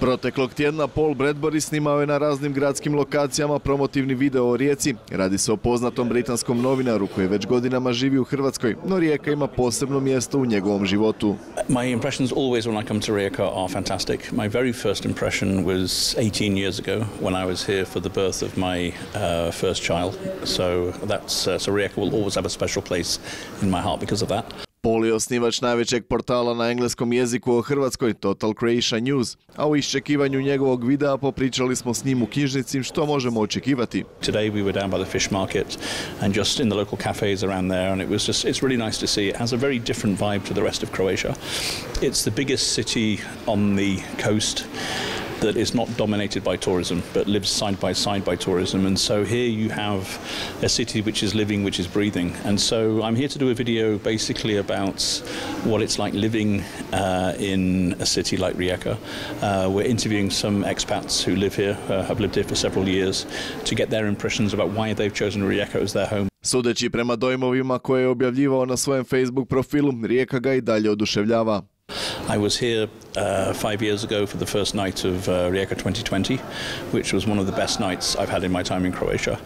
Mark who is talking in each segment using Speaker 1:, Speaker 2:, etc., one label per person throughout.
Speaker 1: Proteklog tjedna Paul Bradbury snimao je na raznim gradskim lokacijama promotivni video o Rijeci. Radi se o poznatom britanskom novinaru koji već godinama živi u Hrvatskoj, no Rijeka ima posebno mjesto u njegovom životu.
Speaker 2: My impressions always when I come to Rijeka are fantastic. My very first impression was 18 years ago when I was here for the birth of my first child. So Rijeka will always have a special place in my heart because of that.
Speaker 1: Paul je osnivač najvećeg portala na engleskom jeziku o Hrvatskoj, Total Croatia News, a u iščekivanju njegovog videa popričali smo s njim u knjižnici što možemo očekivati.
Speaker 2: Today we were down by the fish market and just in the local cafes around there, and it's really nice to see. It has a very different vibe to the rest of Croatia. It's the biggest city on the coast that is not dominated by tourism, but lives side by tourism. And so here you have a city which is living, which is breathing. And so I'm here to do a video basically about what it's like living in a city like Rijeka. We're interviewing some expats who live here, have lived here for several years, to get their impressions about why they've chosen Rijeka as their home.
Speaker 1: Sudeći prema dojmovima koje je objavljivao na svojem Facebook profilu, Rijeka ga i dalje oduševljava.
Speaker 2: I was here 5 years ago for the first night of Rijeka 2020, which was one of the best nights I've had in my time in Croatia.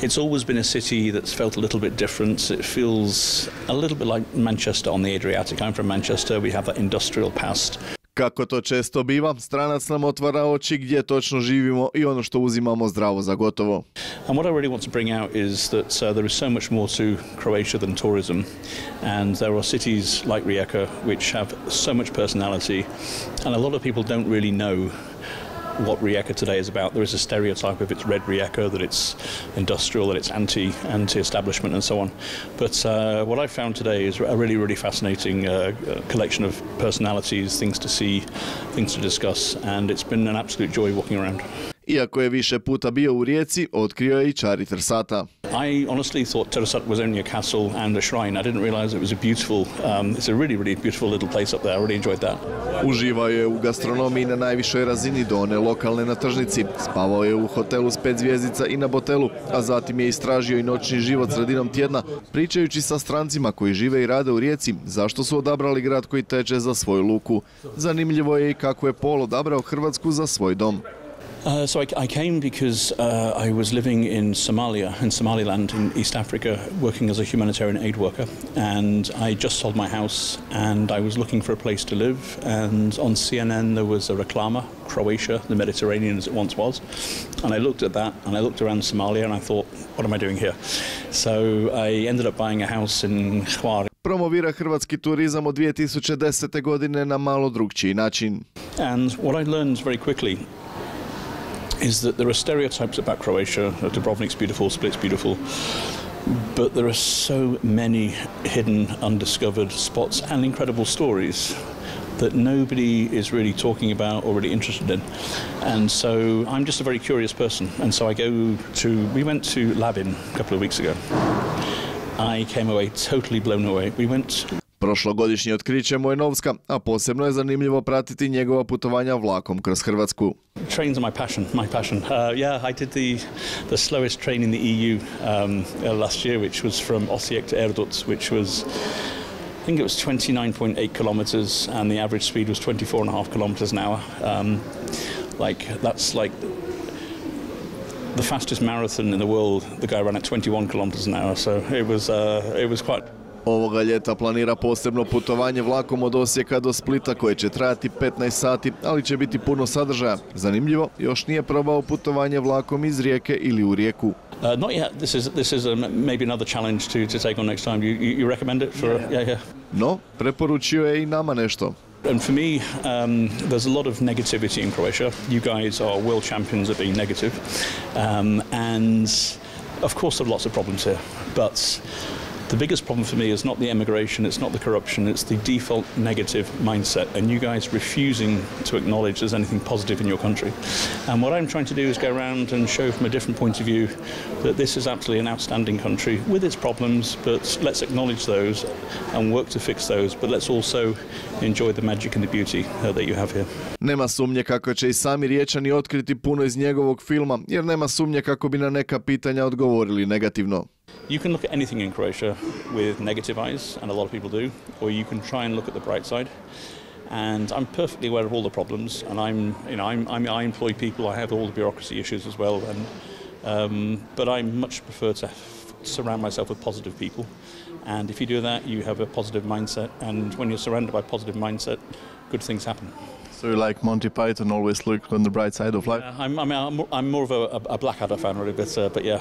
Speaker 2: It's always been a city that's felt a little bit different. It feels a little bit like Manchester on the Adriatic. I'm from Manchester. We have that industrial past.
Speaker 1: Kako to često biva, stranac nam otvara oči gdje točno živimo i ono što uzimamo zdravo za gotovo.
Speaker 2: And what I really want to bring out is that there is so much more to Croatia than tourism, and there are cities like Rijeka which have so much personality, and a lot of people don't really know what Rijeka today is about. There is a stereotype of it's red Rijeka, that it's industrial, that it's anti-establishment and so on. But what I found today is a really fascinating collection of personalities, things to see, things to discuss, and it's been an absolute joy walking around.
Speaker 1: Iako je više puta bio u Rijeci, otkrio je i čari Trsata.
Speaker 2: I honestly thought Trsat was only a castle and a shrine. I didn't realize it was a beautiful, it's a really beautiful little place up there. I really enjoyed that.
Speaker 1: Uživao je u gastronomiji na najvišoj razini do one lokalne na tržnici. Spavao je u hotelu s 5 zvjezdica i na botelu, a zatim je istražio i noćni život sredinom tjedna, pričajući sa strancima koji žive i rade u Rijeci, zašto su odabrali grad koji teče za svoju luku. Zanimljivo je i kako je Paul odabrao Hrvatsku za svoj dom.
Speaker 2: So I came because I was living in Somalia, in Somaliland, in East Africa, working as a humanitarian aid worker, and I just sold my house and I was looking for a place to live, and on CNN there was a reclama, Croatia, the Mediterranean as it once was, and I looked at that and I looked around Somalia and I thought, what am I doing here? So I ended up buying a house in Hvar.
Speaker 1: Promovira hrvatski turizam od 2010. godine na malo drugčiji način.
Speaker 2: And what I learned very quickly is that there are stereotypes about Croatia. Dubrovnik's beautiful, Split's beautiful, but there are so many hidden, undiscovered spots and incredible stories that nobody is really talking about or really interested in. And so I'm just a very curious person, and so we went to Labin a couple of weeks ago. I came away totally blown away.
Speaker 1: Prošlogodišnje otkriće mu je Novska, a posebno je zanimljivo pratiti njegova putovanja vlakom kroz Hrvatsku.
Speaker 2: Trains are my passion. I did the slowest train in the EU last year, which was from Osijek to Erdut, which was, I think it was 29.8 kilometers, and the average speed was 24.5 kilometers an hour. That's like the fastest marathon in the world. The guy ran at 21 kilometers an hour, so it was quite.
Speaker 1: Ovoga ljeta planira posebno putovanje vlakom od Osijeka do Splita koje će trajati 15 sati, ali će biti puno sadržaja. Zanimljivo, još nije probao putovanje vlakom iz Rijeke ili u Rijeku.
Speaker 2: Not yet. This is maybe another challenge to take on next time. You recommend it for? Yeah.
Speaker 1: No, preporučio je i nama nešto.
Speaker 2: And for me, there's a lot of negativity in Croatia. You guys are world champions at being negative, and of course there are lots of problems here, but the biggest problem for me is not the emigration, it's not the corruption, it's the default negative mindset, and you guys refusing to acknowledge there's anything positive in your country. And what I'm trying to do is go around and show from a different point of view that this is absolutely an outstanding country with its problems, but let's acknowledge those and work to fix those, but let's also enjoy the magic and the beauty that you have here.
Speaker 1: Nema sumnje kako će i sami Riječani otkriti puno iz njegovog filma, jer nema sumnje kako bi na neka pitanja odgovorili negativno.
Speaker 2: You can look at anything in Croatia with negative eyes, and a lot of people do, or you can try and look at the bright side. And I'm perfectly aware of all the problems, and I employ people. I have all the bureaucracy issues as well, but I much prefer to surround myself with positive people. And if you do that, you have a positive mindset. And when you're surrounded by positive mindset, good things happen.
Speaker 1: So you like Monty Python, always look on the bright side of life?
Speaker 2: I'm more of a Blackadder fan, really, but yeah,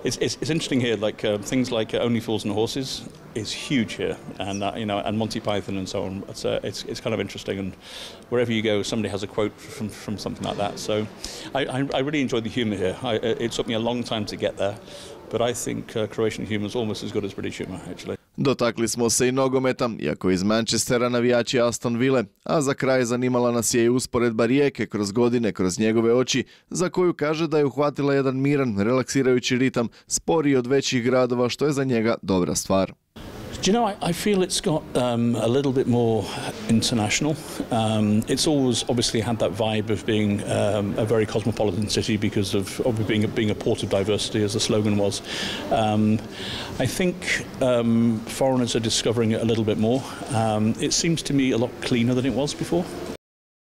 Speaker 2: it's interesting here. Like things like Only Fools and Horses is huge here, and and Monty Python and so on. It's kind of interesting, and wherever you go, somebody has a quote from something like that. So I really enjoy the humour here. It took me a long time to get there, but I think Croatian humour is almost as good as British humour, actually.
Speaker 1: Dotakli smo se i nogometa, iako iz Manchestera navijači Aston Ville, a za kraj zanimala nas je i usporedba Rijeke kroz godine, kroz njegove oči, za koju kaže da je uhvatila jedan miran, relaksirajući ritam, sporiji od većih gradova, što je za njega dobra stvar.
Speaker 2: Do you know, I feel it's got a little bit more international. It's always obviously had that vibe of being a very cosmopolitan city because of being a port of diversity, as the slogan was. I think foreigners are discovering it a little bit more. It seems to me a lot cleaner than it was before.